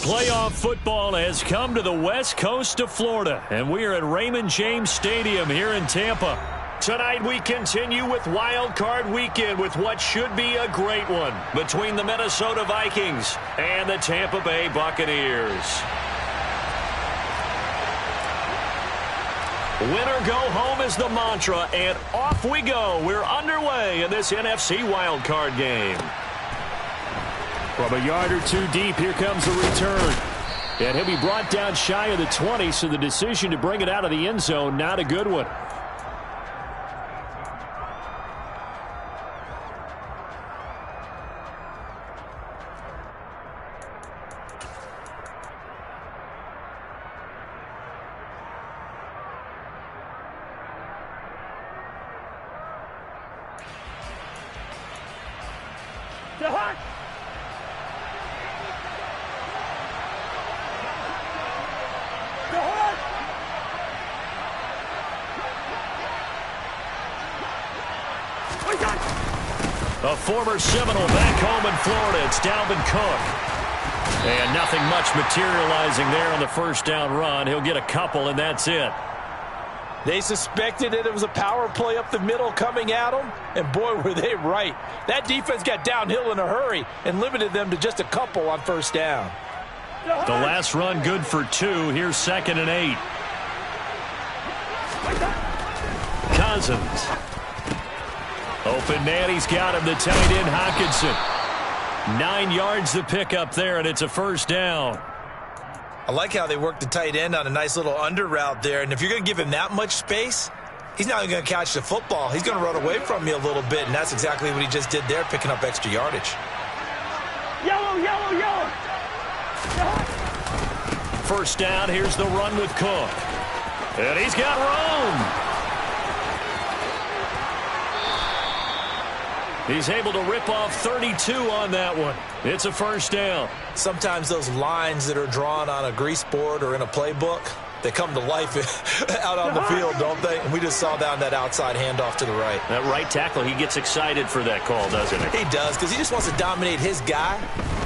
Playoff football has come to the west coast of Florida, and we are at Raymond James Stadium here in Tampa. Tonight we continue with Wild Card Weekend with what should be a great one between the Minnesota Vikings and the Tampa Bay Buccaneers. Winner go home is the mantra, and off we go. We're underway in this NFC Wild Card game. From a yard or two deep, here comes the return. And he'll be brought down shy of the 20, so the decision to bring it out of the end zone, not a good one. A former Seminole back home in Florida. It's Dalvin Cook. And nothing much materializing there on the first down run. He'll get a couple, and that's it. They suspected that it was a power play up the middle coming at them, and boy, were they right. That defense got downhill in a hurry and limited them to just a couple on first down. The last run good for 2. Here's 2nd and 8. Cousins. Open man, he's got him, the tight end, Hockenson. 9 yards the pickup there, and it's a first down. I like how they worked the tight end on a nice little under route there, and if you're going to give him that much space, he's not going to catch the football. He's going to run away from you a little bit, and that's exactly what he just did there, picking up extra yardage. Yellow, yellow, yellow. First down, here's the run with Cook. And he's got room. He's able to rip off 32 on that one. It's a first down. Sometimes those lines that are drawn on a grease board or in a playbook, they come to life out on the field, don't they? And we just saw down that outside handoff to the right. That right tackle, he gets excited for that call, doesn't he? He does, because he just wants to dominate his guy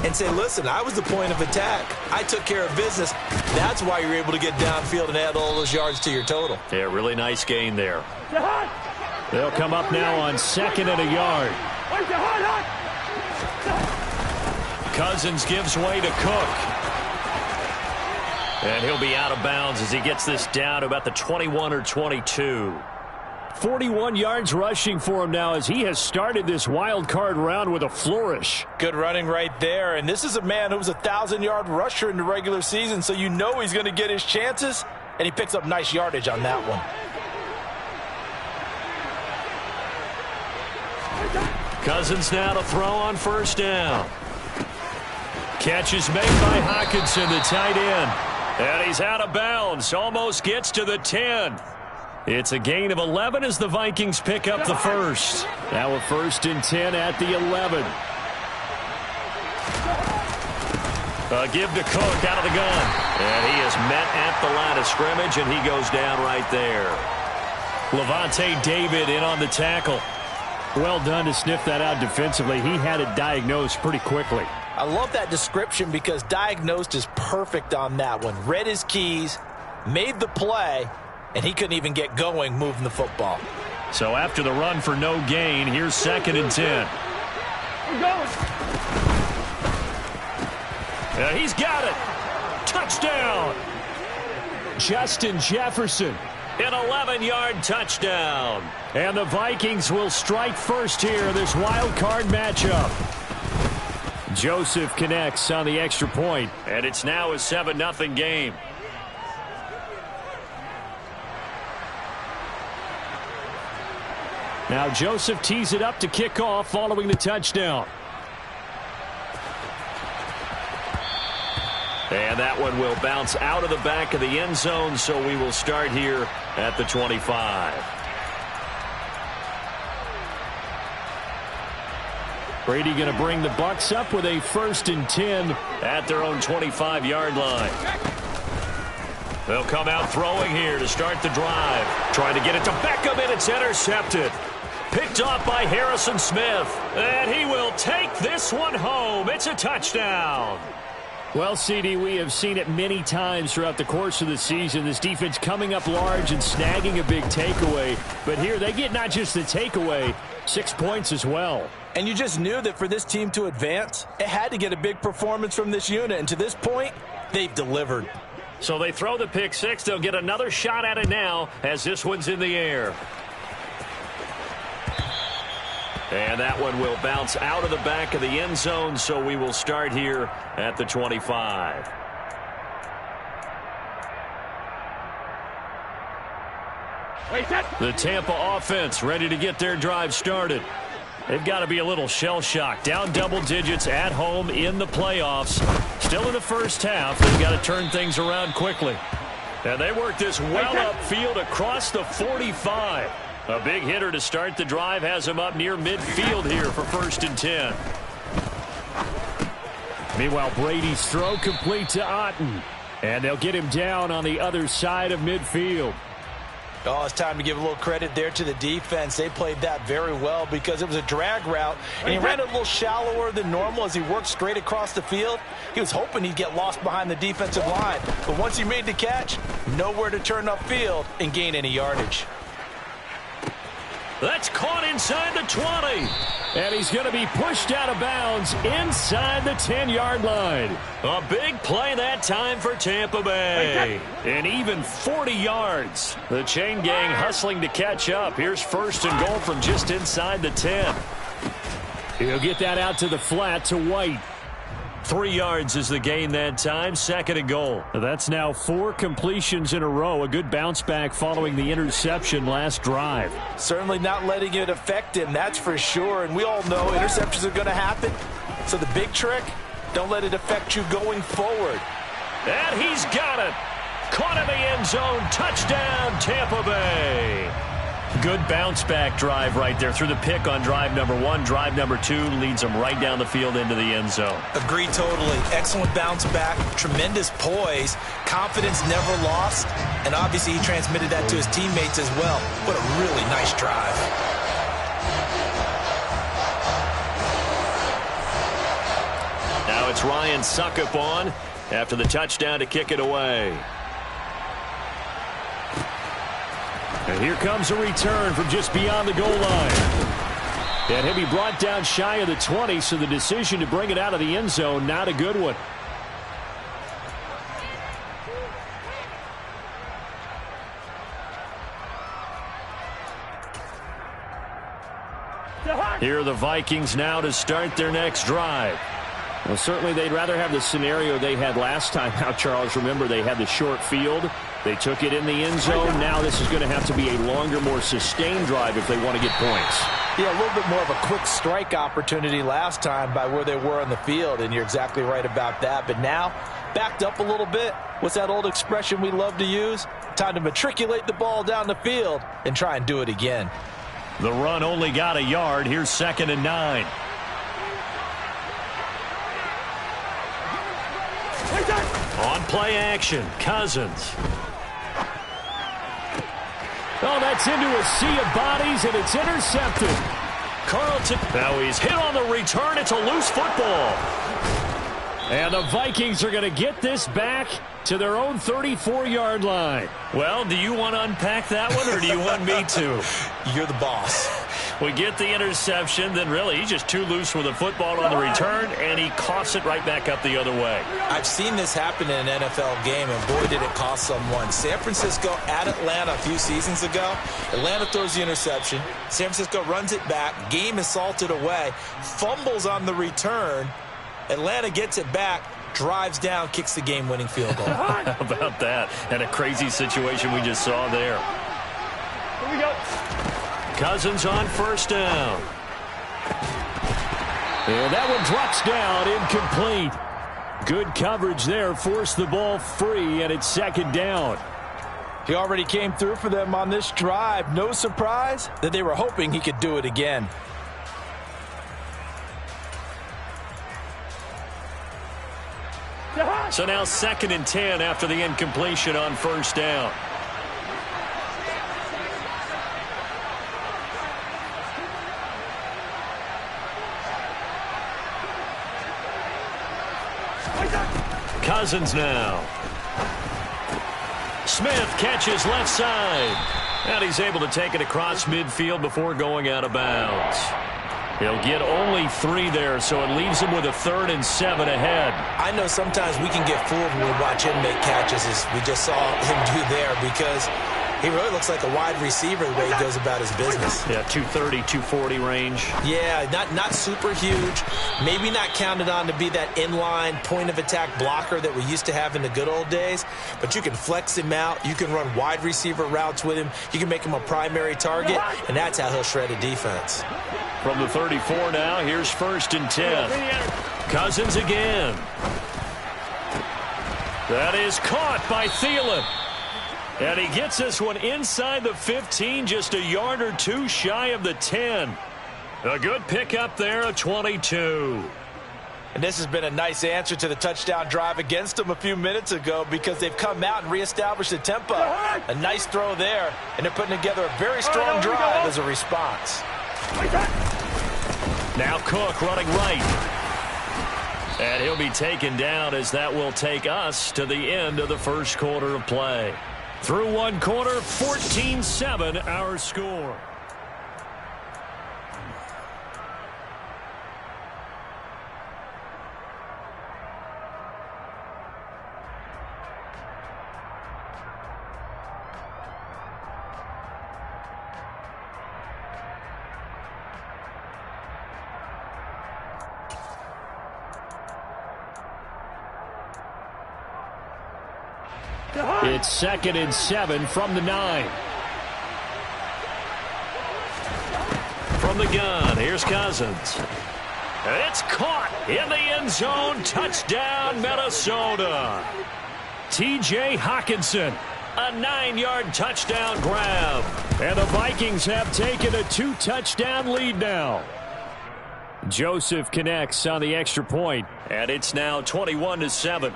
and say, listen, I was the point of attack. I took care of business. That's why you're able to get downfield and add all those yards to your total. Yeah, really nice gain there. They'll come up now on 2nd and a yard. Cousins gives way to Cook. And he'll be out of bounds as he gets this down to about the 21 or 22. 41 yards rushing for him now as he has started this wild card round with a flourish. Good running right there. And this is a man who was a 1,000-yard rusher in the regular season, so you know he's going to get his chances, and he picks up nice yardage on that one. Cousins now to throw on first down. Catch is made by Hockenson, the tight end. And he's out of bounds. Almost gets to the 10. It's a gain of 11 as the Vikings pick up the first. Now a 1st and 10 at the 11. A give to Cook out of the gun. And he is met at the line of scrimmage, and he goes down right there. Levante David in on the tackle. Well done to sniff that out defensively. He had it diagnosed pretty quickly. I love that description because diagnosed is perfect on that one. Read his keys, made the play, and he couldn't even get going moving the football. So after the run for no gain, here's 2nd and 10. We're going. He's got it. Touchdown. Justin Jefferson. An 11-yard touchdown. And the Vikings will strike first here in this wild card matchup. Joseph connects on the extra point, and it's now a 7-0 game. Now Joseph tees it up to kick off following the touchdown. And that one will bounce out of the back of the end zone, so we will start here at the 25. Brady going to bring the Bucs up with a 1st and 10 at their own 25-yard line. They'll come out throwing here to start the drive. Trying to get it to Beckham, and it's intercepted. Picked off by Harrison Smith. And he will take this one home. It's a touchdown. Well, CD, we have seen it many times throughout the course of the season. This defense coming up large and snagging a big takeaway. But here they get not just the takeaway, 6 points as well. And you just knew that for this team to advance, it had to get a big performance from this unit. And to this point, they've delivered. So they throw the pick six. They'll get another shot at it now as this one's in the air. And that one will bounce out of the back of the end zone, so we will start here at the 25. The Tampa offense ready to get their drive started. They've got to be a little shell-shocked. Down double digits at home in the playoffs. Still in the first half. They've got to turn things around quickly. And they work this well upfield across the 45. A big hitter to start the drive has him up near midfield here for 1st and 10. Meanwhile, Brady's throw complete to Otten. And they'll get him down on the other side of midfield. Oh, it's time to give a little credit there to the defense. They played that very well because it was a drag route, and he ran it a little shallower than normal as he worked straight across the field. He was hoping he'd get lost behind the defensive line, but once he made the catch, nowhere to turn upfield and gain any yardage. That's caught inside the 20. And he's going to be pushed out of bounds inside the 10-yard line. A big play that time for Tampa Bay. And even 40 yards. The chain gang hustling to catch up. Here's 1st and goal from just inside the 10. He'll get that out to the flat to White. 3 yards is the gain that time. 2nd and goal. That's now 4 completions in a row. A good bounce back following the interception last drive. Certainly not letting it affect him, that's for sure. And we all know interceptions are going to happen. So the big trick, don't let it affect you going forward. And he's got it. Caught in the end zone. Touchdown, Tampa Bay. Good bounce back drive right there through the pick on drive number 1. Drive number 2 leads them right down the field into the end zone. Agree totally. Excellent bounce back. Tremendous poise. Confidence never lost. And obviously he transmitted that to his teammates as well. What a really nice drive. Now it's Ryan Suckup on after the touchdown to kick it away. And here comes a return from just beyond the goal line. And he'll be brought down shy of the 20, so the decision to bring it out of the end zone, not a good one. Here are the Vikings now to start their next drive. Well, certainly they'd rather have the scenario they had last time out, Charles. Remember, they had the short field. They took it in the end zone. Now this is going to have to be a longer, more sustained drive if they want to get points. Yeah, a little bit more of a quick strike opportunity last time by where they were on the field, and you're exactly right about that. But now, backed up a little bit. What's that old expression we love to use? Time to matriculate the ball down the field and try and do it again. The run only got a yard. Here's 2nd and 9. On play action, Cousins. Oh, that's into a sea of bodies, and it's intercepted. Carlton. Now he's hit on the return. It's a loose football. And the Vikings are going to get this back to their own 34-yard line. Well, do you want to unpack that one, or do you want me to? You're the boss. We get the interception, then really he's just too loose with the football on the return, and he coughs it right back up the other way. I've seen this happen in an NFL game, and boy, did it cost someone. San Francisco at Atlanta a few seasons ago. Atlanta throws the interception. San Francisco runs it back. Game is salted away. Fumbles on the return. Atlanta gets it back. Drives down, kicks the game-winning field goal. How about that? And a crazy situation we just saw there. Here we go. Cousins on 1st down. And that one drops down, incomplete. Good coverage there, forced the ball free, and it's 2nd down. He already came through for them on this drive. No surprise that they were hoping he could do it again. So now 2nd and 10 after the incompletion on 1st down. Cousins now. Smith catches left side. And he's able to take it across midfield before going out of bounds. He'll get only 3 there, so it leaves him with a 3rd and 7 ahead. I know sometimes we can get fooled when we watch him make catches, as we just saw him do there, because he really looks like a wide receiver the way he goes about his business. Yeah, 230, 240 range. Yeah, not super huge. Maybe not counted on to be that inline point-of-attack blocker that we used to have in the good old days. But you can flex him out. You can run wide receiver routes with him. You can make him a primary target, and that's how he'll shred a defense. From the 34 now, here's 1st and 10. Cousins again. That is caught by Thielen. And he gets this one inside the 15, just a yard or 2 shy of the 10. A good pickup there, a 22. And this has been a nice answer to the touchdown drive against them a few minutes ago, because they've come out and reestablished the tempo. A nice throw there, and they're putting together a very strong drive as a response. Now Cook running right. And he'll be taken down, as that will take us to the end of the first quarter of play. Through 1 quarter, 14-7 our score. It's 2nd and 7 from the 9. From the gun, here's Cousins. It's caught in the end zone. Touchdown, Minnesota. T.J. Hockenson, a 9-yard touchdown grab. And the Vikings have taken a 2-touchdown lead now. Joseph connects on the extra point, and it's now 21-7.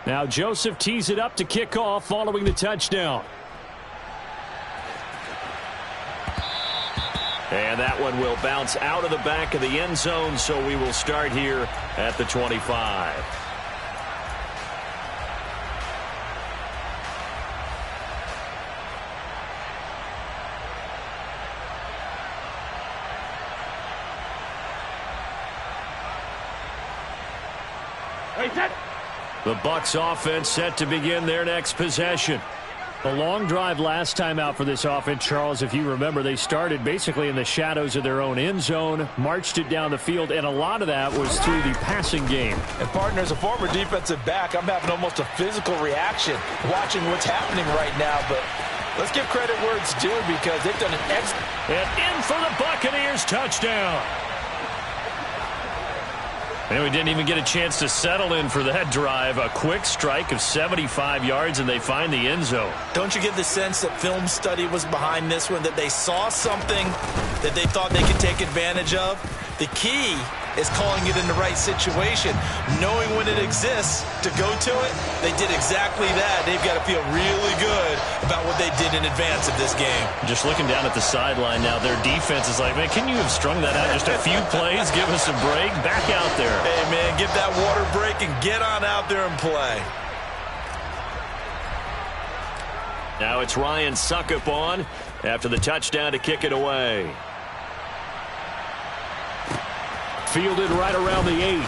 Now Joseph tees it up to kick off following the touchdown. And that one will bounce out of the back of the end zone, so we will start here at the 25. The Bucs offense set to begin their next possession. A long drive last time out for this offense, Charles. If you remember, they started basically in the shadows of their own end zone, marched it down the field, and a lot of that was through the passing game. And, partner, as a former defensive back, I'm having almost a physical reaction watching what's happening right now. But let's give credit where it's due, because they've done an excellent. And in for the Buccaneers, touchdown. And we didn't even get a chance to settle in for that drive. A quick strike of 75 yards, and they find the end zone. Don't you get the sense that film study was behind this one, that they saw something that they thought they could take advantage of? The key is calling it in the right situation, knowing when it exists to go to it. They did exactly that. They've got to feel really good about what they did in advance of this game. Just looking down at the sideline now, their defense is like, man, can you have strung that out just a few plays? Give us a break. Back out there. Hey, man, give that water break and get on out there and play. Now it's Ryan Suckup on after the touchdown to kick it away. Fielded right around the 8.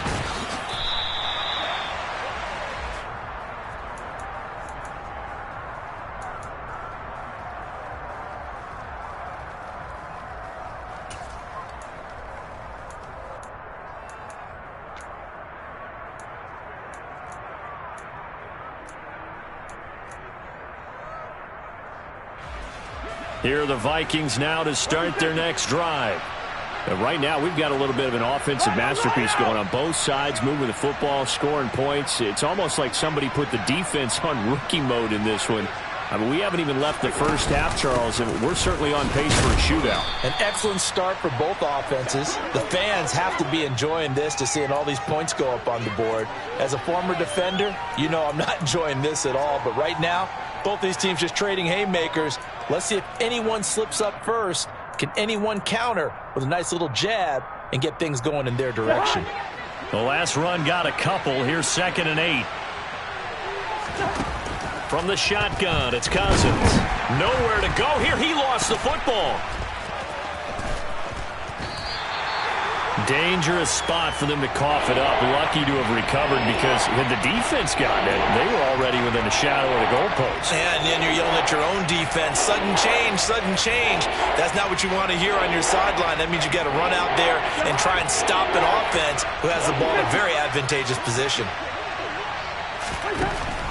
Here are the Vikings now to start their next drive. Right now, we've got a little bit of an offensive masterpiece going on. Both sides moving the football, scoring points. It's almost like somebody put the defense on rookie mode in this one. I mean, we haven't even left the first half, Charles, and we're certainly on pace for a shootout. An excellent start for both offenses. The fans have to be enjoying this, to seeing all these points go up on the board. As a former defender, you know I'm not enjoying this at all. But right now, both these teams just trading haymakers. Let's see if anyone slips up first. Can anyone counter with a nice little jab and get things going in their direction? The last run got a couple. Here's 2nd and 8. From the shotgun, it's Cousins. Nowhere to go here. He lost the football. Dangerous spot for them to cough it up. Lucky to have recovered because had the defense gotten it, they were already within the shadow of the goalpost. And then you're yelling at your own defense. Sudden change, sudden change. That's not what you want to hear on your sideline. That means you got to run out there and try and stop an offense who has the ball in a very advantageous position.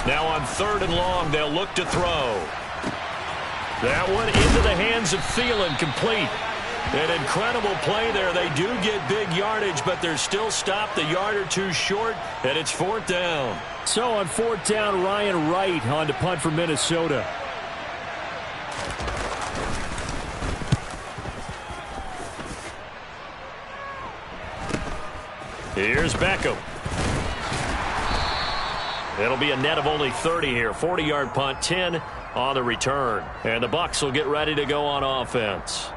Now on 3rd and long, they'll look to throw. That one into the hands of Thielen, complete. An incredible play there. They do get big yardage, but they're still stopped a yard or two short, and it's 4th down. So on 4th down, Ryan Wright on to punt for Minnesota. Here's Beckham. It'll be a net of only 30 here. 40-yard punt, 10 on the return. And the Bucs will get ready to go on offense.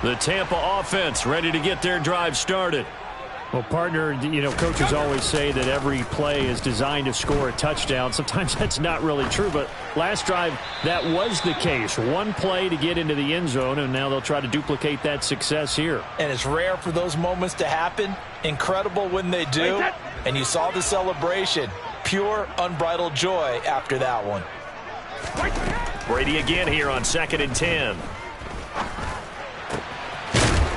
The Tampa offense ready to get their drive started. Well, partner, coaches always say that every play is designed to score a touchdown. Sometimes that's not really true, but last drive, that was the case. One play to get into the end zone, and now they'll try to duplicate that success here. And it's rare for those moments to happen. Incredible when they do. And you saw the celebration. Pure, unbridled joy after that one. Brady again here on 2nd and 10.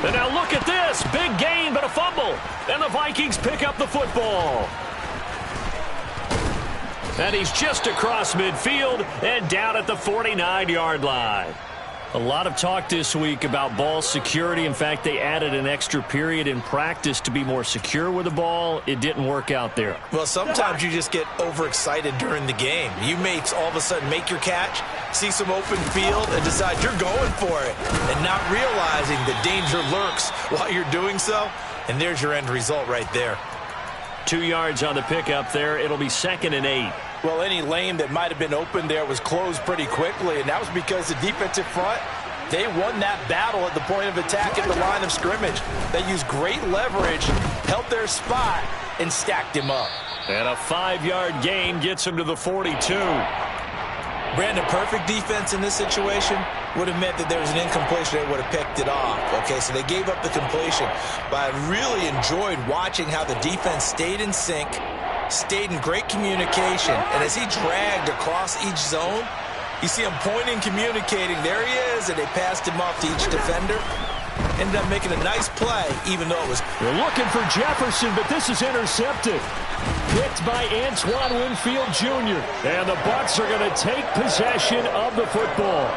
And now look at this. Big gain, but a fumble. And the Vikings pick up the football. And he's just across midfield and down at the 49-yard line. A lot of talk this week about ball security. In fact, they added an extra period in practice to be more secure with the ball. It didn't work out there. Well, sometimes you just get overexcited during the game. You may all of a sudden make your catch, see some open field, and decide you're going for it, and not realizing the danger lurks while you're doing so. And there's your end result right there. 2 yards on the pickup there. It'll be 2nd and 8. Well, any lane that might have been open there was closed pretty quickly, and that was because the defensive front, they won that battle at the point of attack at the line of scrimmage. They used great leverage, held their spot, and stacked him up. And a 5-yard gain gets him to the 42. Brandon, perfect defense in this situation would have meant that there was an incompletion that would have picked it off. Okay, so they gave up the completion. But I really enjoyed watching how the defense stayed in sync, stayed in great communication, and as he dragged across each zone, you see him pointing, communicating. There he is, and they passed him off to each defender. Ended up making a nice play, even though it was... They're looking for Jefferson, but this is intercepted. Picked by Antoine Winfield Jr. And the Bucs are going to take possession of the football.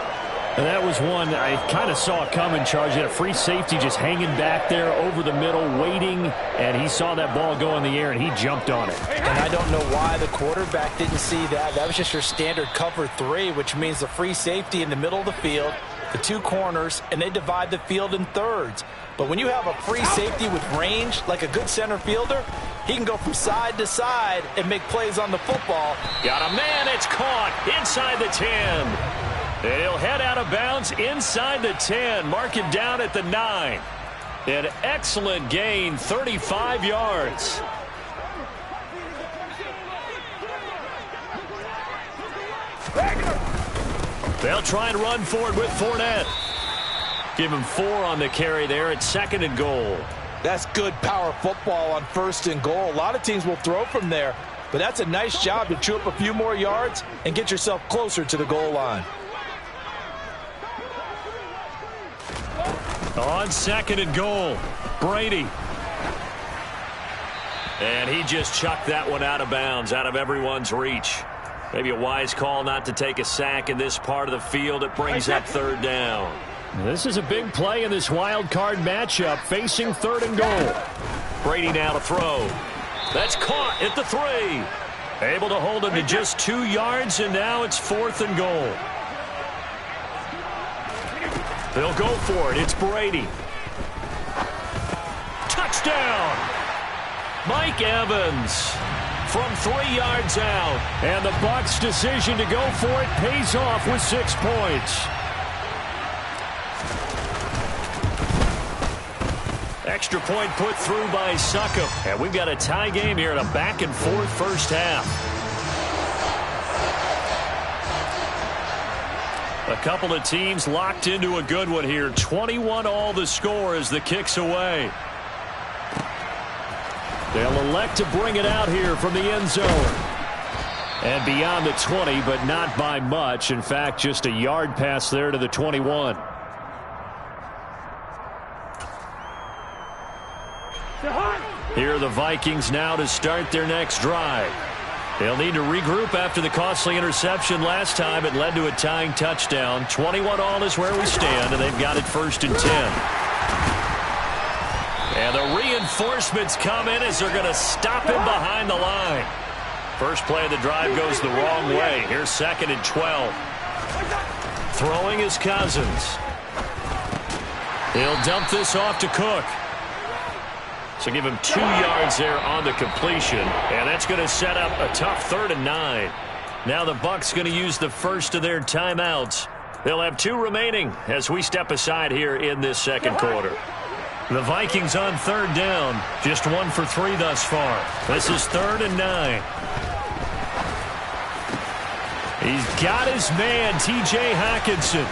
And that was one I kind of saw coming. Charge had a free safety just hanging back there over the middle, waiting, and he saw that ball go in the air, and he jumped on it. And I don't know why the quarterback didn't see that. That was just your standard cover 3, which means the free safety in the middle of the field, the 2 corners, and they divide the field in thirds. But when you have a free safety with range, like a good center fielder, he can go from side to side and make plays on the football. Got a man, it's caught inside the 10. And he'll head out of bounds inside the 10. Mark him down at the 9. An excellent gain, 35 yards. They'll try and run for it with Fournette. Give him 4 on the carry there at 2nd and goal. That's good power football on 1st and goal. A lot of teams will throw from there, but that's a nice job to chew up a few more yards and get yourself closer to the goal line. On 2nd and goal, Brady. And he just chucked that one out of bounds, out of everyone's reach. Maybe a wise call not to take a sack in this part of the field. It brings up 3rd down. This is a big play in this wild card matchup, facing 3rd and goal. Brady now to throw. That's caught at the 3. Able to hold him to just 2 yards, and now it's 4th and goal. They'll go for it. It's Brady. Touchdown! Mike Evans from 3 yards out. And the Bucs' decision to go for it pays off with 6 points. Extra point put through by Suckup. And we've got a tie game here in a back-and-forth first half. A couple of teams locked into a good one here. 21-all the score as the kick's away. They'll elect to bring it out here from the end zone. And beyond the 20, but not by much. In fact, just a yard pass there to the 21. Here are the Vikings now to start their next drive. They'll need to regroup after the costly interception last time. It led to a tying touchdown. 21-all is where we stand, and they've got it 1st and 10. And the reinforcements come in as they're going to stop him behind the line. First play of the drive goes the wrong way. Here's 2nd and 12. Throwing is Cousins. He'll dump this off to Cook. So give him 2 yards there on the completion. And that's going to set up a tough 3rd and 9. Now the Bucs going to use the first of their timeouts. They'll have 2 remaining as we step aside here in this second quarter. The Vikings on 3rd down. Just 1 for 3 thus far. This is 3rd and 9. He's got his man, T.J. Hockenson.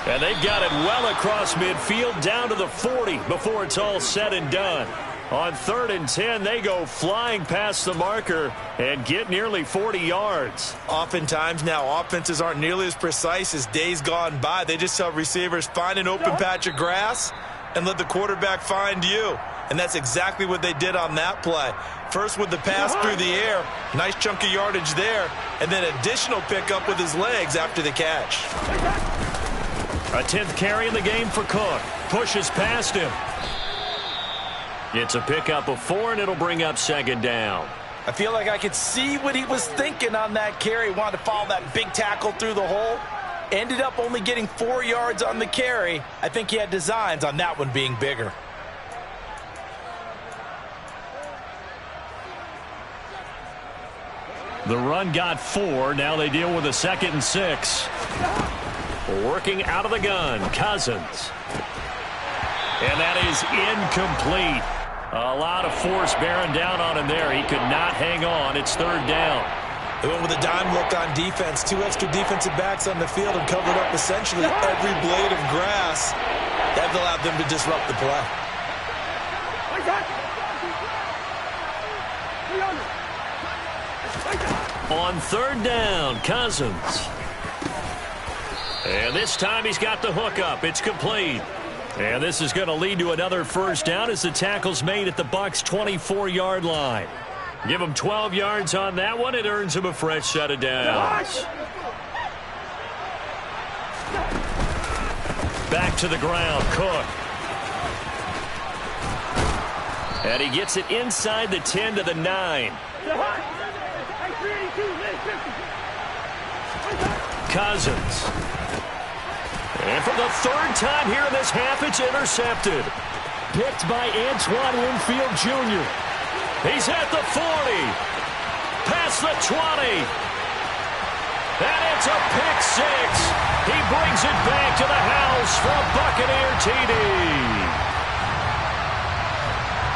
And they've got it well across midfield down to the 40 before it's all said and done. On 3rd and 10, they go flying past the marker and get nearly 40 yards. Oftentimes now, offenses aren't nearly as precise as days gone by. They just tell receivers, find an open patch of grass and let the quarterback find you. And that's exactly what they did on that play. First with the pass through the air, nice chunk of yardage there, and then additional pickup with his legs after the catch. A 10th carry in the game for Cook. Pushes past him. It's a pickup of 4, and it'll bring up 2nd down. I feel like I could see what he was thinking on that carry. Wanted to follow that big tackle through the hole. Ended up only getting 4 yards on the carry. I think he had designs on that one being bigger. The run got 4. Now they deal with a 2nd and 6. Working out of the gun, Cousins. And that is incomplete. A lot of force bearing down on him there. He could not hang on. It's 3rd down. They went with a dime look on defense. 2 extra defensive backs on the field and covered up essentially every blade of grass. That allowed them to disrupt the play. On 3rd down, Cousins. And this time he's got the hook up. It's complete. And this is going to lead to another 1st down as the tackle's made at the Bucs' 24-yard line. Give him 12 yards on that one. It earns him a fresh set of downs. Back to the ground, Cook. And he gets it inside the 10 to the 9. Cousins. And for the 3rd time here in this half, it's intercepted. Picked by Antoine Winfield Jr. He's at the 40. Past the 20. And it's a pick 6. He brings it back to the house for a Buccaneer TD.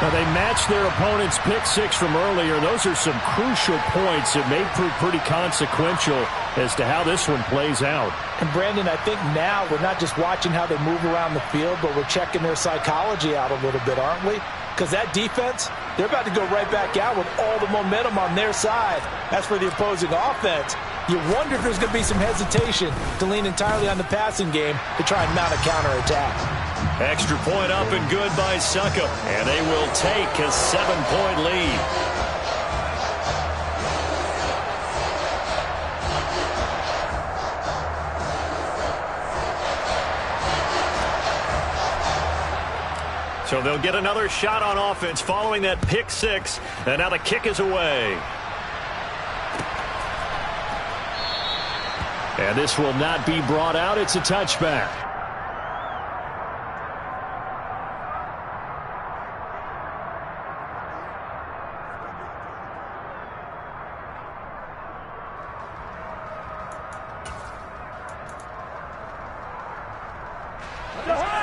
Now, they matched their opponent's pick 6 from earlier. Those are some crucial points that may prove pretty consequential as to how this one plays out. And, Brandon, I think now we're not just watching how they move around the field, but we're checking their psychology out a little bit, aren't we? Because that defense, they're about to go right back out with all the momentum on their side. As for the opposing offense, you wonder if there's going to be some hesitation to lean entirely on the passing game to try and mount a counterattack. Extra point up and good by Suckup. And they will take a 7-point lead. So they'll get another shot on offense following that pick 6. And now the kick is away. And this will not be brought out. It's a touchback.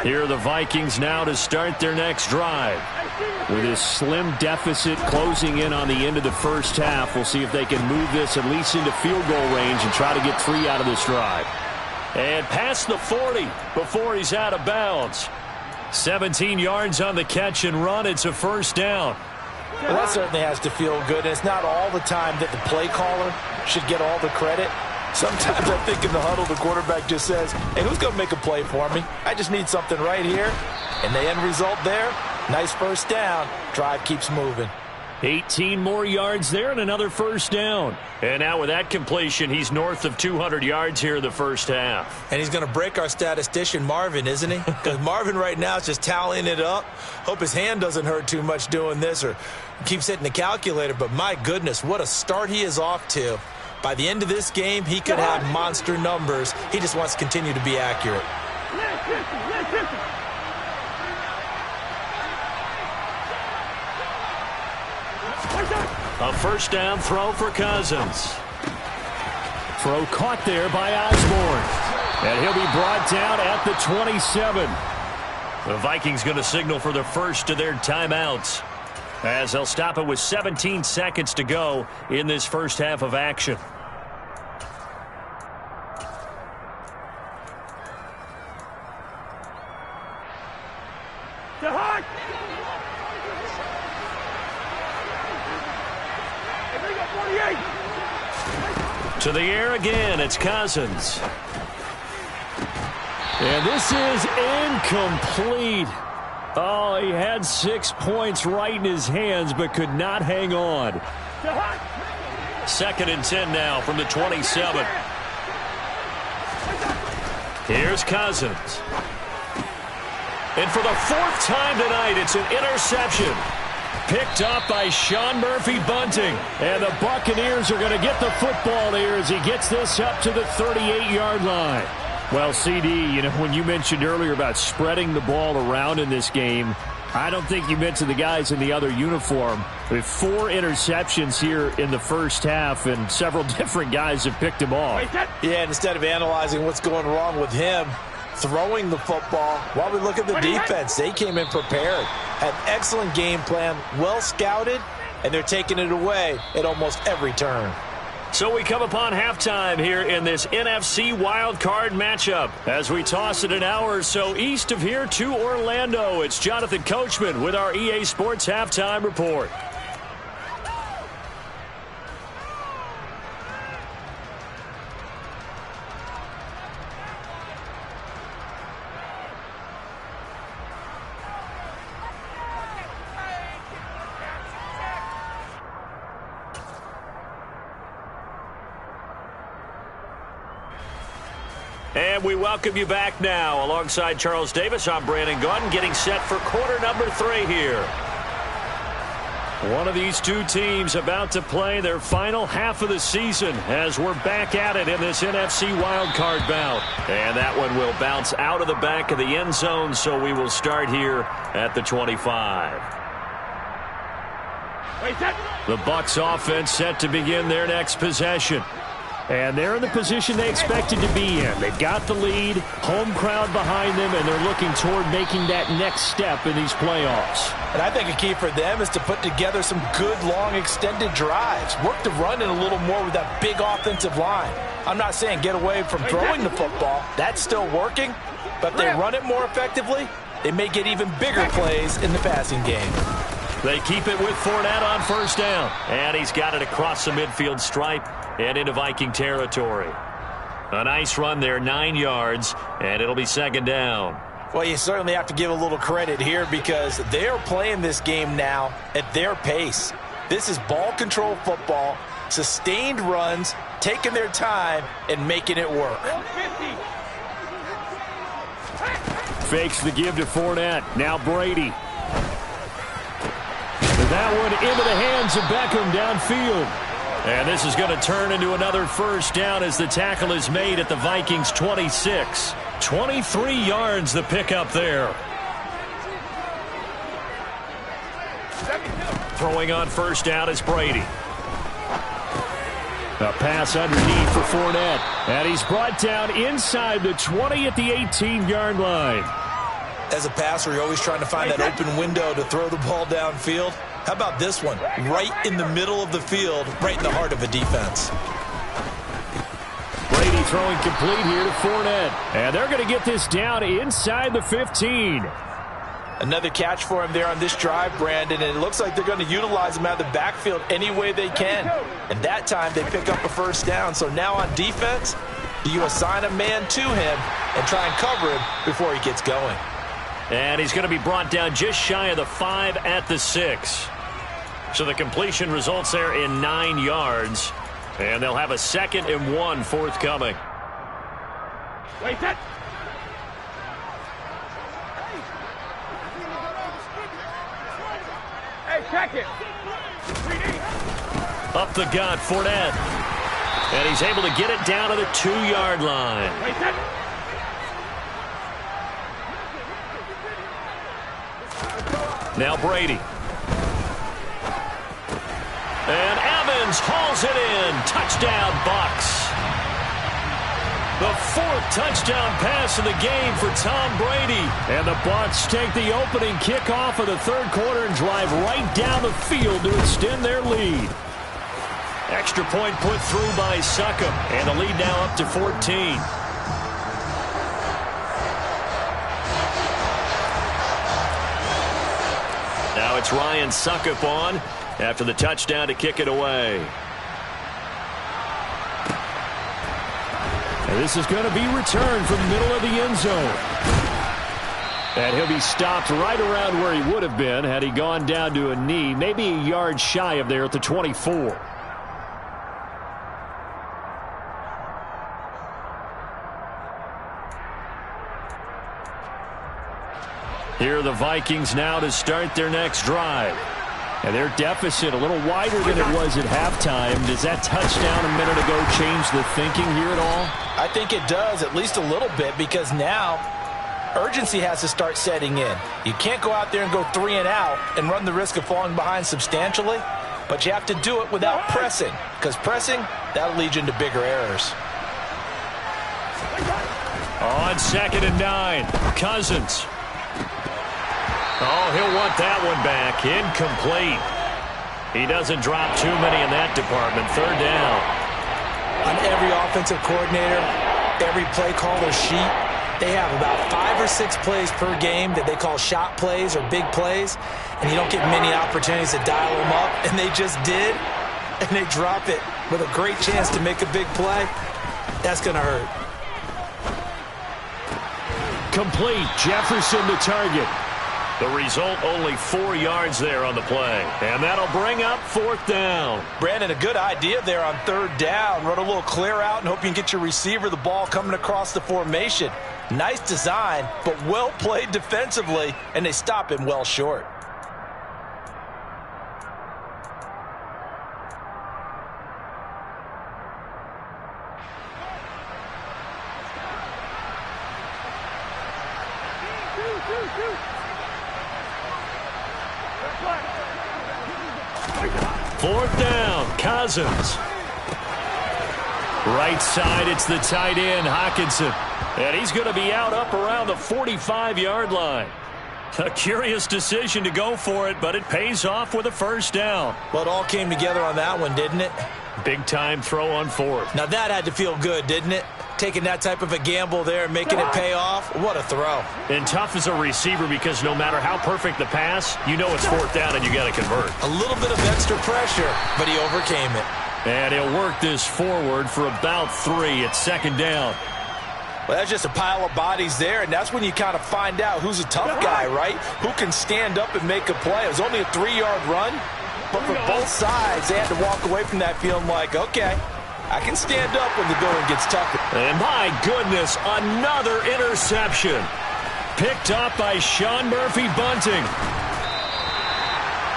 Here are the Vikings now to start their next drive. With this slim deficit closing in on the end of the first half, we'll see if they can move this at least into field goal range and try to get 3 out of this drive. And past the 40 before he's out of bounds. 17 yards on the catch and run. It's a first down. Well, that certainly has to feel good. And it's not all the time that the play caller should get all the credit. Sometimes I think in the huddle, the quarterback just says, hey, who's going to make a play for me? I just need something right here. And the end result there, nice first down. Drive keeps moving. 18 more yards there and another first down. And now with that completion, he's north of 200 yards here in the first half. And he's going to break our statistician, Marvin, isn't he? Because Marvin right now is just tallying it up. Hope his hand doesn't hurt too much doing this or keeps hitting the calculator. But my goodness, what a start he is off to. By the end of this game, he could have monster numbers. He just wants to continue to be accurate. A first down throw for Cousins. Throw caught there by Osborne. And he'll be brought down at the 27. The Vikings going to signal for the first of their timeouts, as they'll stop it with 17 seconds to go in this first half of action. To the air again, it's Cousins. And this is incomplete. Oh, he had 6 points right in his hands, but could not hang on. 2nd and 10 now from the 27. Here's Cousins. And for the 4th time tonight, it's an interception. Picked up by Sean Murphy-Bunting. And the Buccaneers are going to get the football here as he gets this up to the 38-yard line. Well, CD, you know, when you mentioned earlier about spreading the ball around in this game, I don't think you mentioned the guys in the other uniform. With 4 interceptions here in the first half, and several different guys have picked him off. Yeah, and instead of analyzing what's going wrong with him throwing the football, while we look at the defense, they came in prepared. Had excellent game plan, well scouted, and they're taking it away at almost every turn. So we come upon halftime here in this NFC wildcard matchup. As we toss it an hour or so east of here to Orlando, it's Jonathan Coachman with our EA Sports Halftime Report. And we welcome you back now. Alongside Charles Davis, I'm Brandon Gaudin, getting set for quarter number 3 here. One of these two teams about to play their final half of the season as we're back at it in this NFC wildcard bout. And that one will bounce out of the back of the end zone, so we will start here at the 25. The Bucs offense set to begin their next possession. And they're in the position they expected to be in. They've got the lead, home crowd behind them, and they're looking toward making that next step in these playoffs. And I think a key for them is to put together some good, long, extended drives. Work the run in a little more with that big offensive line. I'm not saying get away from throwing the football. That's still working. But if they run it more effectively, they may get even bigger plays in the passing game. They keep it with Fournette on first down. And he's got it across the midfield stripe and into Viking territory. A nice run there, 9 yards, and it'll be second down. Well, you certainly have to give a little credit here because they're playing this game now at their pace. This is ball control football, sustained runs, taking their time, and making it work. Fakes the give to Fournette. Now Brady. That one into the hands of Beckham downfield. And this is going to turn into another first down as the tackle is made at the Vikings' 26. 23 yards the pickup there. Throwing on first down is Brady. A pass underneath for Fournette. And he's brought down inside the 20 at the 18-yard line. As a passer, you're always trying to find that open window to throw the ball downfield. How about this one? Right in the middle of the field, right in the heart of a defense. Brady throwing complete here to Fournette. And they're going to get this down inside the 15. Another catch for him there on this drive, Brandon, and it looks like they're going to utilize him out of the backfield any way they can. And that time they pick up a first down. So now on defense, you assign a man to him and try and cover him before he gets going. And he's going to be brought down just shy of the 5 at the 6. So the completion results there in 9 yards. And they'll have a 2nd and 1 forthcoming. Wait, that. Hey, check it. Up the gut, Fournette. And he's able to get it down to the 2-yard line. Wait, that. Now Brady. And Evans hauls it in. Touchdown, Bucs. The 4th touchdown pass of the game for Tom Brady. And the Bucs take the opening kickoff of the 3rd quarter and drive right down the field to extend their lead. Extra point put through by Succop. And the lead now up to 14. Now it's Ryan Succop on after the touchdown to kick it away. And this is going to be returned from the middle of the end zone. And he'll be stopped right around where he would have been had he gone down to a knee, maybe a yard shy of there at the 24. Here are the Vikings now to start their next drive. And their deficit a little wider than it was at halftime. Does that touchdown a minute ago change the thinking here at all? I think it does, at least a little bit, because now urgency has to start setting in. You can't go out there and go 3 and out and run the risk of falling behind substantially, but you have to do it without pressing, because pressing, that'll lead you into bigger errors. On 2nd and 9, Cousins. Oh, he'll want that one back. Incomplete. He doesn't drop too many in that department. 3rd down. On every offensive coordinator, every play caller sheet, they have about 5 or 6 plays per game that they call shot plays or big plays, and you don't get many opportunities to dial them up, and they just did, and they drop it with a great chance to make a big play. That's going to hurt. Complete. Jefferson to target. The result, only 4 yards there on the play. And that'll bring up 4th down. Brandon, a good idea there on 3rd down. Run a little clear out and hope you can get your receiver the ball coming across the formation. Nice design, but well played defensively, and they stop him well short. Fourth down, Cousins. Right side, it's the tight end, Hockenson. And he's going to be out up around the 45-yard line. A curious decision to go for it, but it pays off with a first down. Well, it all came together on that one, didn't it? Big-time throw on 4th. Now that had to feel good, didn't it? Taking that type of a gamble there and making it pay off. What a throw. And tough as a receiver because no matter how perfect the pass, you know it's 4th down and you got to convert. A little bit of extra pressure, but he overcame it. And he'll work this forward for about 3 at 2nd down. Well, that's just a pile of bodies there, and that's when you kind of find out who's a tough guy, right? Who can stand up and make a play. It was only a 3-yard run, but for both sides, they had to walk away from that feeling like, okay, I can stand up when the going gets tougher. And my goodness, another interception. Picked up by Sean Murphy-Bunting.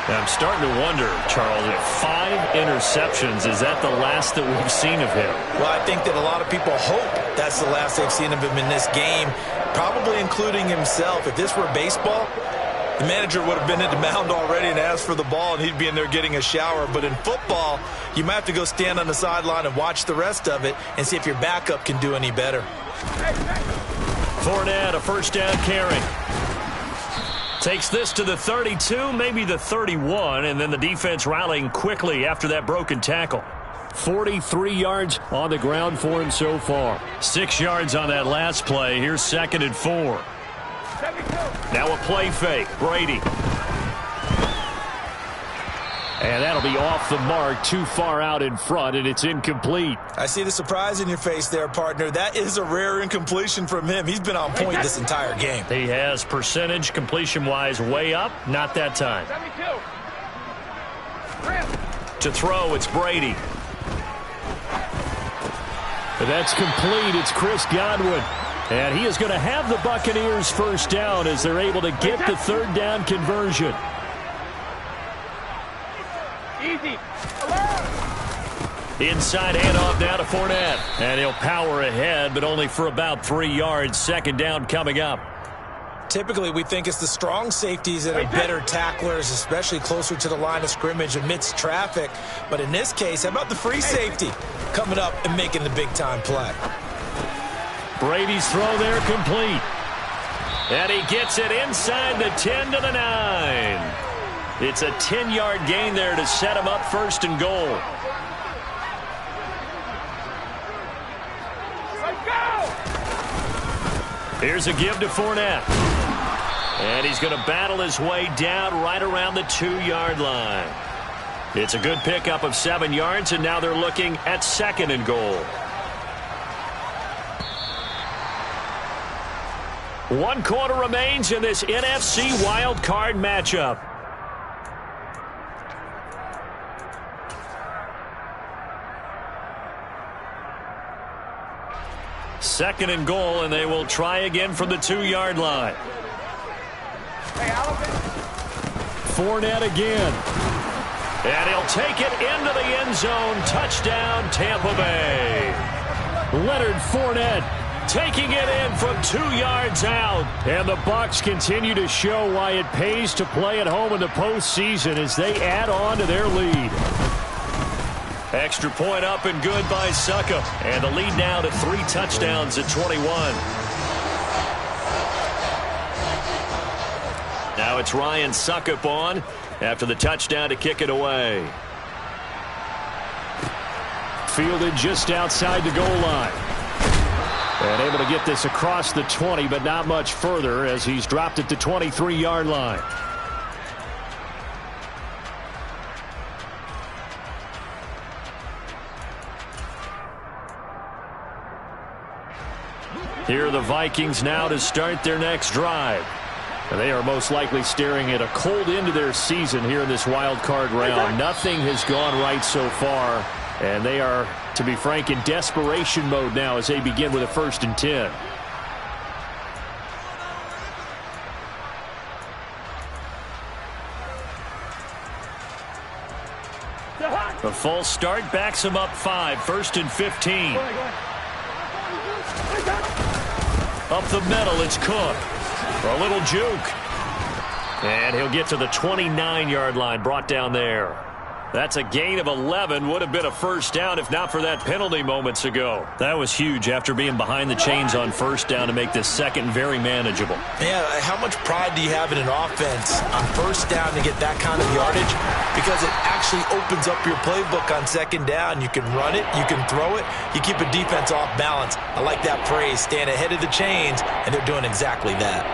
I'm starting to wonder, Charles, if 5 interceptions, is that the last that we've seen of him? Well, I think that a lot of people hope that's the last they've seen of him in this game, probably including himself. If this were baseball, the manager would have been at the mound already and asked for the ball, and he'd be in there getting a shower. But in football, you might have to go stand on the sideline and watch the rest of it and see if your backup can do any better. Fournette, a first down carry. Takes this to the 32, maybe the 31, and then the defense rallying quickly after that broken tackle. 43 yards on the ground for him so far. 6 yards on that last play. Here's 2nd and 4. Now a play fake. Brady. And that'll be off the mark, too far out in front, and it's incomplete. I see the surprise in your face there, partner. That is a rare incompletion from him. He's been on point this entire game. He has percentage completion-wise way up. Not that time. 72. To throw, it's Brady. That's complete. It's Chris Godwin. And he is going to have the Buccaneers first down as they're able to get the 3rd down conversion. Easy. Inside handoff now to Fournette. And he'll power ahead, but only for about 3 yards. 2nd down coming up. Typically, we think it's the strong safeties that are better tacklers, especially closer to the line of scrimmage amidst traffic. But in this case, how about the free safety coming up and making the big-time play? Brady's throw there complete. And he gets it inside the 10 to the 9. It's a 10-yard gain there to set him up 1st and goal. Let's go! Here's a give to Fournette. And he's going to battle his way down right around the 2-yard line. It's a good pickup of 7 yards, and now they're looking at 2nd and goal. 1 quarter remains in this NFC wildcard matchup. Second and goal, and they will try again from the 2-yard line. Fournette again. And he'll take it into the end zone. Touchdown, Tampa Bay. Leonard Fournette taking it in from 2 yards out. And the Bucs continue to show why it pays to play at home in the postseason as they add on to their lead. Extra point up and good by Succop. And the lead now to 3 touchdowns at 21. Now it's Ryan Succop on after the touchdown to kick it away. Fielded just outside the goal line. And able to get this across the 20, but not much further as he's dropped it to 23-yard line. Here are the Vikings now to start their next drive. And they are most likely staring at a cold end to their season here in this wild card round. Nothing has gone right so far, and they are, to be frank, in desperation mode now as they begin with a 1st and 10. A false start backs him up 5, 1st and 15. Up the middle, it's Cook. For a little juke. And he'll get to the 29-yard line, brought down there. That's a gain of 11. Would have been a 1st down if not for that penalty moments ago. That was huge after being behind the chains on 1st down to make this 2nd very manageable. Yeah, how much pride do you have in an offense on 1st down to get that kind of yardage? Because it actually opens up your playbook on 2nd down. You can run it, you can throw it, you keep a defense off balance. I like that phrase, stand ahead of the chains, and they're doing exactly that.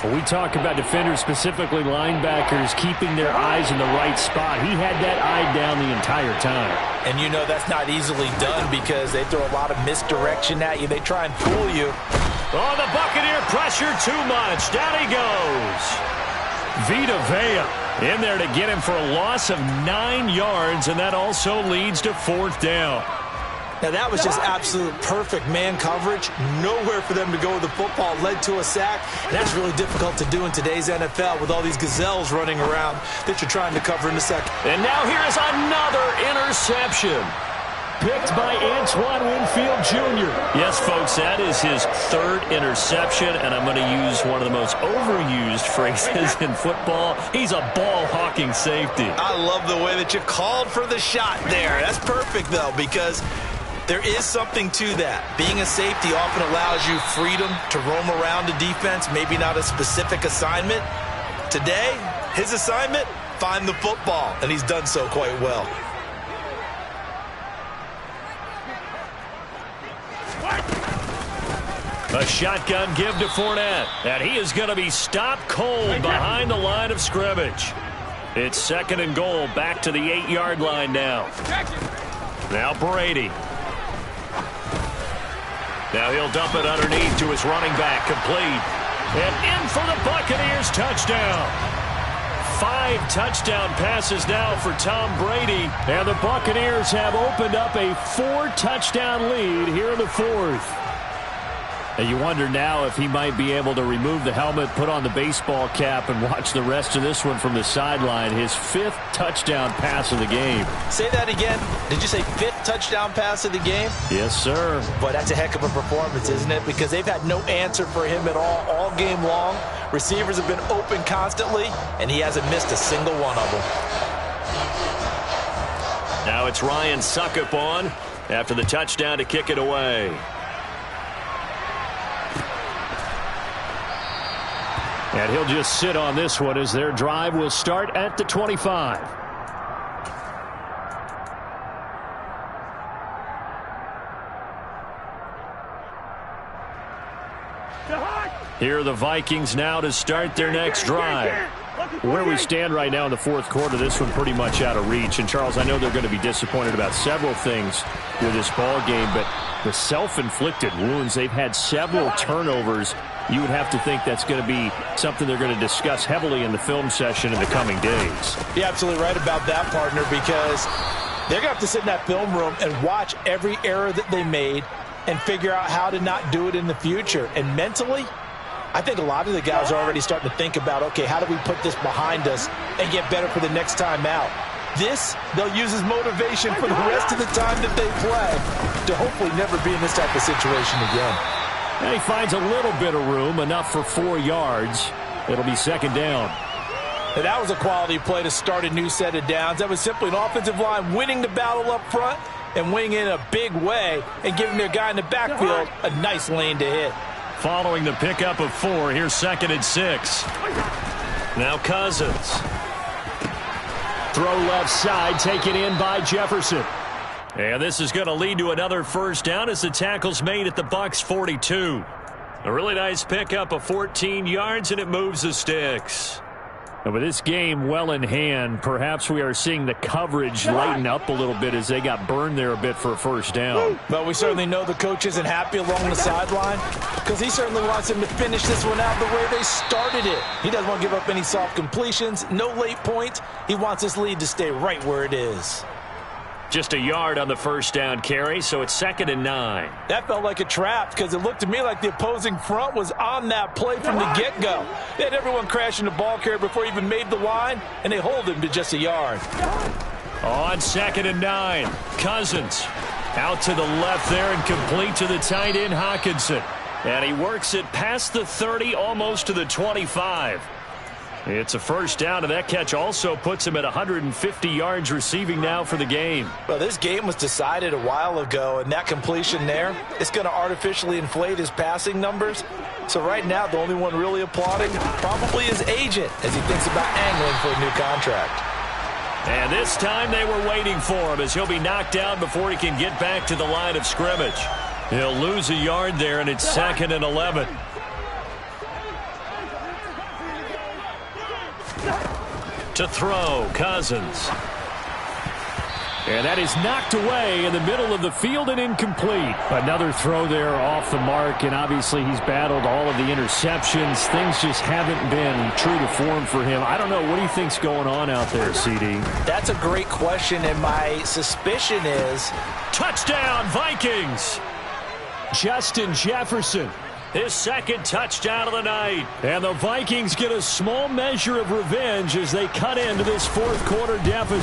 When we talk about defenders, specifically linebackers, keeping their eyes in the right spot. He had that eye down the entire time. And you know that's not easily done because they throw a lot of misdirection at you. They try and fool you. Oh, the Buccaneer pressure too much. Down he goes. Vita Vea in there to get him for a loss of 9 yards, and that also leads to 4th down. Now, that was just absolute perfect man coverage. Nowhere for them to go with the football. Led to a sack. That's really difficult to do in today's NFL with all these gazelles running around that you're trying to cover in the second. And now here is another interception. Picked by Antoine Winfield Jr. Yes, folks, that is his 3rd interception, and I'm going to use one of the most overused phrases in football. He's a ball-hawking safety. I love the way that you called for the shot there. That's perfect, though, because there is something to that. Being a safety often allows you freedom to roam around the defense, maybe not a specific assignment, Today, his assignment, find the football, and he's done so quite well. A shotgun give to Fournette, and he is going to be stopped cold behind the line of scrimmage. It's 2nd and goal, back to the 8-yard line now. Now Brady. Now he'll dump it underneath to his running back, complete. And in for the Buccaneers touchdown. 5 touchdown passes now for Tom Brady. And the Buccaneers have opened up a 4-touchdown lead here in the 4th. And you wonder now if he might be able to remove the helmet, put on the baseball cap, and watch the rest of this one from the sideline. His 5th touchdown pass of the game. Say that again. Did you say 5th touchdown pass of the game? Yes, sir. Boy, that's a heck of a performance, isn't it? Because they've had no answer for him at all game long. Receivers have been open constantly, and he hasn't missed a single one of them. Now it's Ryan Suckup on after the touchdown to kick it away. And he'll just sit on this one as their drive will start at the 25. Here are the Vikings now to start their next drive. Where we stand right now in the 4th quarter, this one pretty much out of reach. And, Charles, I know they're going to be disappointed about several things with this ball game, but the self-inflicted wounds, they've had several turnovers. You would have to think that's going to be something they're going to discuss heavily in the film session in the coming days. You're absolutely right about that, partner, because they're going to have to sit in that film room and watch every error that they made and figure out how to not do it in the future. And mentally, I think a lot of the guys are already starting to think about, okay, how do we put this behind us and get better for the next time out? This, they'll use as motivation for the rest of the time that they play to hopefully never be in this type of situation again. And he finds a little bit of room, enough for 4 yards. It'll be 2nd down. And that was a quality play to start a new set of downs. That was simply an offensive line winning the battle up front and winning in a big way and giving their guy in the backfield a nice lane to hit. Following the pickup of 4, here's 2nd and 6. Now Cousins. Throw left side, taken in by Jefferson. And this is going to lead to another 1st down as the tackle's made at the Bucs 42. A really nice pickup of 14 yards, and it moves the sticks. And with this game well in hand, perhaps we are seeing the coverage lighten up a little bit as they got burned there a bit for a 1st down. But we certainly know the coach isn't happy along the sideline because he certainly wants them to finish this one out the way they started it. He doesn't want to give up any soft completions, no late points. He wants this lead to stay right where it is. Just a yard on the 1st down carry, so it's 2nd and 9. That felt like a trap because it looked to me like the opposing front was on that play from the get-go. They had everyone crashing the ball carrier before he even made the line, and they hold him to just a yard. On 2nd and 9, Cousins out to the left there and complete to the tight end Hockenson. And he works it past the 30, almost to the 25. It's a 1st down, and that catch also puts him at 150 yards receiving now for the game. Well, this game was decided a while ago, and that completion there, it's going to artificially inflate his passing numbers. So right now, the only one really applauding probably his agent as he thinks about angling for a new contract. And this time they were waiting for him as he'll be knocked down before he can get back to the line of scrimmage. He'll lose a yard there, and it's 2nd and 11. To throw, Cousins. And that is knocked away in the middle of the field and incomplete. Another throw there off the mark, and obviously he's battled all of the interceptions. Things just haven't been true to form for him. I don't know. What do you think's going on out there, CD? That's a great question, and my suspicion is... Touchdown, Vikings! Justin Jefferson. His 2nd touchdown of the night. And the Vikings get a small measure of revenge as they cut into this 4th quarter deficit.